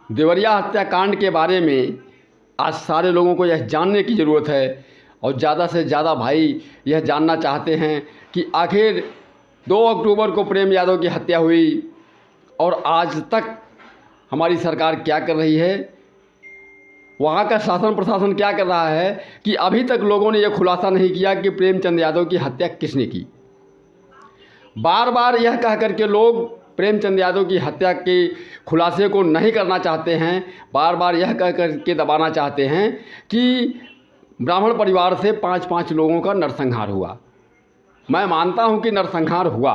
देवरिया हत्याकांड के बारे में आज सारे लोगों को यह जानने की ज़रूरत है और ज़्यादा से ज़्यादा भाई यह जानना चाहते हैं कि आखिर 2 अक्टूबर को प्रेम यादव की हत्या हुई और आज तक हमारी सरकार क्या कर रही है, वहाँ का शासन प्रशासन क्या कर रहा है कि अभी तक लोगों ने यह खुलासा नहीं किया कि प्रेमचंद यादव की हत्या किसने की। बार बार यह कह करके लोग प्रेमचंद यादव की हत्या के खुलासे को नहीं करना चाहते हैं, बार बार यह कह करके दबाना चाहते हैं कि ब्राह्मण परिवार से 5-5 लोगों का नरसंहार हुआ। मैं मानता हूं कि नरसंहार हुआ,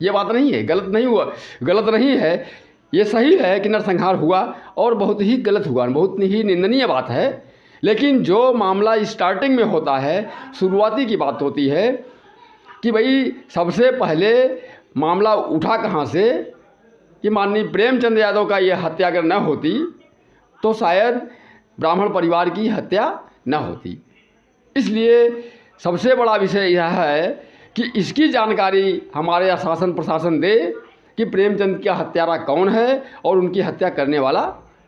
ये बात नहीं है, गलत नहीं हुआ, गलत नहीं है, ये सही है कि नरसंहार हुआ और बहुत ही गलत हुआ, बहुत ही निंदनीय बात है। लेकिन जो मामला स्टार्टिंग में होता है, शुरुआती की बात होती है कि भाई सबसे पहले मामला उठा कहाँ से कि माननीय प्रेमचंद यादव का ये हत्या अगर न होती तो शायद ब्राह्मण परिवार की हत्या न होती। इसलिए सबसे बड़ा विषय यह है कि इसकी जानकारी हमारे शासन प्रशासन दे कि प्रेमचंद का हत्यारा कौन है और उनकी हत्या करने वाला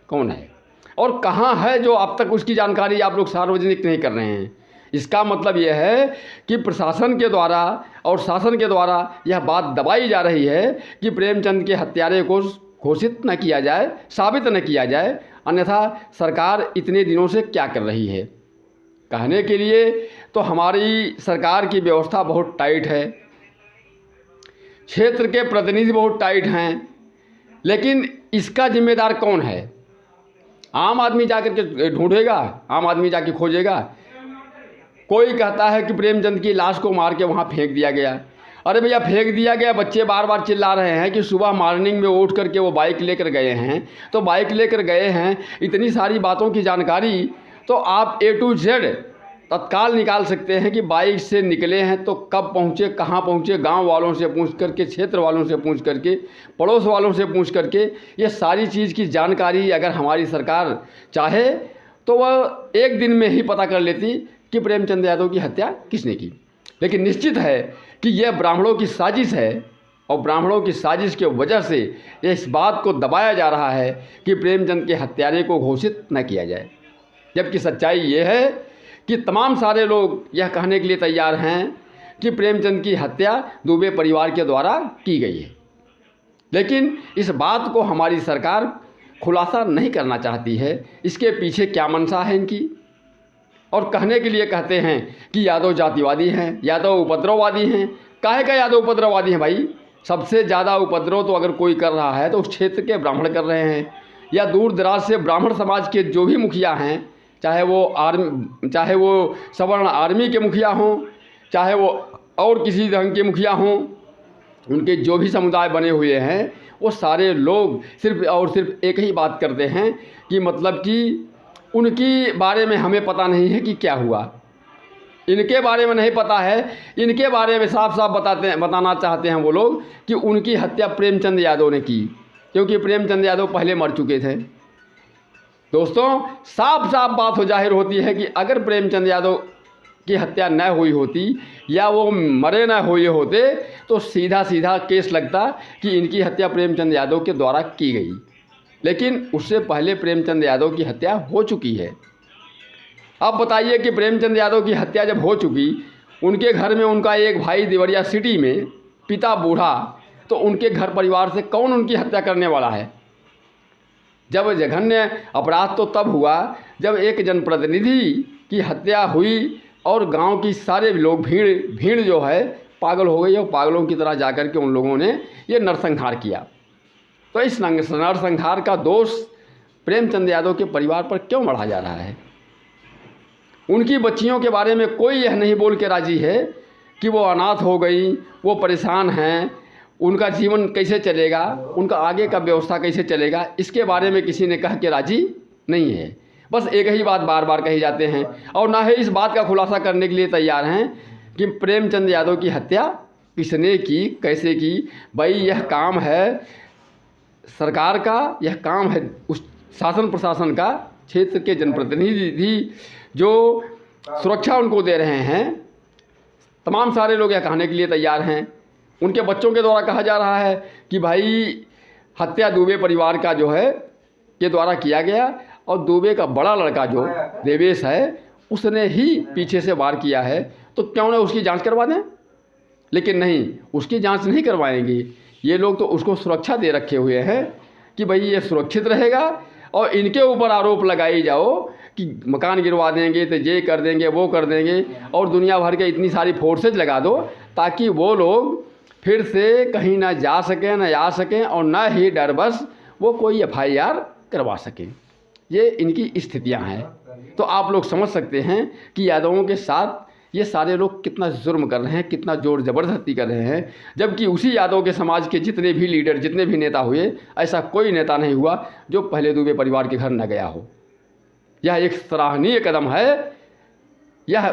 कौन है और कहाँ है, जो अब तक उसकी जानकारी आप लोग सार्वजनिक नहीं कर रहे हैं। इसका मतलब यह है कि प्रशासन के द्वारा और शासन के द्वारा यह बात दबाई जा रही है कि प्रेमचंद के हत्यारे को घोषित न किया जाए, साबित न किया जाए, अन्यथा सरकार इतने दिनों से क्या कर रही है। कहने के लिए तो हमारी सरकार की व्यवस्था बहुत टाइट है, क्षेत्र के प्रतिनिधि बहुत टाइट हैं, लेकिन इसका जिम्मेदार कौन है? आम आदमी जाकर के ढूंढेगा, आम आदमी जाके खोजेगा। कोई कहता है कि प्रेमचंद की लाश को मार के वहाँ फेंक दिया गया। अरे भैया फेंक दिया गया, बच्चे बार बार चिल्ला रहे हैं कि सुबह मॉर्निंग में उठ करके वो बाइक लेकर गए हैं, तो बाइक लेकर गए हैं, इतनी सारी बातों की जानकारी तो आप A to Z तत्काल निकाल सकते हैं कि बाइक से निकले हैं तो कब पहुँचे, कहाँ पहुँचे, गांव वालों से पूछ करके, क्षेत्र वालों से पूछ करके, पड़ोस वालों से पूछ करके, ये सारी चीज़ की जानकारी अगर हमारी सरकार चाहे तो वह एक दिन में ही पता कर लेती कि प्रेमचंद यादव की हत्या किसने की। लेकिन निश्चित है कि यह ब्राह्मणों की साजिश है और ब्राह्मणों की साजिश के वजह से इस बात को दबाया जा रहा है कि प्रेमचंद के हत्यारे को घोषित न किया जाए। जबकि सच्चाई ये है कि तमाम सारे लोग यह कहने के लिए तैयार हैं कि प्रेमचंद की हत्या दुबे परिवार के द्वारा की गई है। लेकिन इस बात को हमारी सरकार खुलासा नहीं करना चाहती है। इसके पीछे क्या मंशा है इनकी? और कहने के लिए कहते हैं कि यादव जातिवादी हैं, यादव उपद्रववादी हैं। काहे का यादव उपद्रववादी हैं भाई? सबसे ज़्यादा उपद्रव तो अगर कोई कर रहा है तो उस क्षेत्र के ब्राह्मण कर रहे हैं, या दूर दराज से ब्राह्मण समाज के जो भी मुखिया हैं, चाहे वो सवर्ण आर्मी के मुखिया हों, चाहे वो और किसी ढंग के मुखिया हों, उनके जो भी समुदाय बने हुए हैं, वो सारे लोग सिर्फ और सिर्फ एक ही बात करते हैं कि मतलब कि उनकी बारे में हमें पता नहीं है कि क्या हुआ, इनके बारे में नहीं पता है। इनके बारे में साफ साफ बताना चाहते हैं वो लोग कि उनकी हत्या प्रेमचंद यादव ने की, क्योंकि प्रेमचंद यादव पहले मर चुके थे। दोस्तों, साफ साफ बात हो जाहिर होती है कि अगर प्रेमचंद यादव की हत्या न हुई होती या वो मरे न हुए होते तो सीधा सीधा केस लगता कि इनकी हत्या प्रेमचंद यादव के द्वारा की गई। लेकिन उससे पहले प्रेमचंद यादव की हत्या हो चुकी है। अब बताइए कि प्रेमचंद यादव की हत्या जब हो चुकी, उनके घर में उनका एक भाई देवरिया सिटी में, पिता बूढ़ा, तो उनके घर परिवार से कौन उनकी हत्या करने वाला है? जब जघन्य अपराध तो तब हुआ जब एक जनप्रतिनिधि की हत्या हुई और गांव की सारे लोग भीड़ जो है पागल हो गई और पागलों की तरह जाकर के उन लोगों ने ये नरसंहार किया। तो इस नरसंहार का दोष प्रेमचंद यादव के परिवार पर क्यों बढ़ा जा रहा है? उनकी बच्चियों के बारे में कोई यह नहीं बोल के राजी है कि वो अनाथ हो गई, वो परेशान हैं, उनका जीवन कैसे चलेगा, उनका आगे का व्यवस्था कैसे चलेगा, इसके बारे में किसी ने कह के राजी नहीं है। बस एक ही बात बार बार कही जाते हैं और ना ही इस बात का खुलासा करने के लिए तैयार हैं कि प्रेमचंद यादव की हत्या किसने की, कैसे की। भाई यह काम है सरकार का, यह काम है उस शासन प्रशासन का, क्षेत्र के जनप्रतिनिधि जो सुरक्षा उनको दे रहे हैं। तमाम सारे लोग यह कहने के लिए तैयार हैं। उनके बच्चों के द्वारा कहा जा रहा है कि भाई हत्या दुबे परिवार का जो है के द्वारा किया गया और दुबे का बड़ा लड़का जो देवेश है उसने ही पीछे से वार किया है, तो क्यों ना उसकी जांच करवा दें। लेकिन नहीं, उसकी जांच नहीं करवाएंगे। ये लोग तो उसको सुरक्षा दे रखे हुए हैं कि भाई ये सुरक्षित रहेगा, और इनके ऊपर आरोप लगाई जाओ कि मकान गिरवा देंगे तो ये कर देंगे वो कर देंगे, और दुनिया भर के इतनी सारी फोर्सेज लगा दो ताकि वो लोग फिर से कहीं ना जा सकें ना आ सकें, और ना ही डर बस वो कोई FIR करवा सकें। ये इनकी स्थितियां हैं। तो आप लोग समझ सकते हैं कि यादवों के साथ ये सारे लोग कितना जुर्म कर रहे हैं, कितना जोर ज़बरदस्ती कर रहे हैं, जबकि उसी यादव के समाज के जितने भी लीडर, जितने भी नेता हुए, ऐसा कोई नेता नहीं हुआ जो पहले दुबे परिवार के घर न गया हो। यह एक सराहनीय कदम है, यह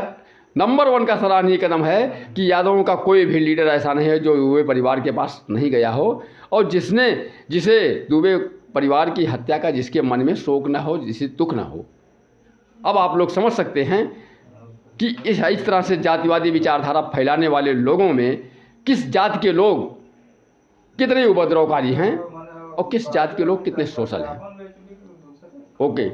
नंबर 1 का सराहनीय कदम है कि यादवों का कोई भी लीडर ऐसा नहीं है जो दुबे परिवार के पास नहीं गया हो, और जिसे दुबे परिवार की हत्या का जिसके मन में शोक ना हो, जिसे दुख ना हो। अब आप लोग समझ सकते हैं कि इस तरह से जातिवादी विचारधारा फैलाने वाले लोगों में किस जात के लोग कितने उपद्रवकारी हैं और किस जात के लोग कितने सोशल हैं। ओके।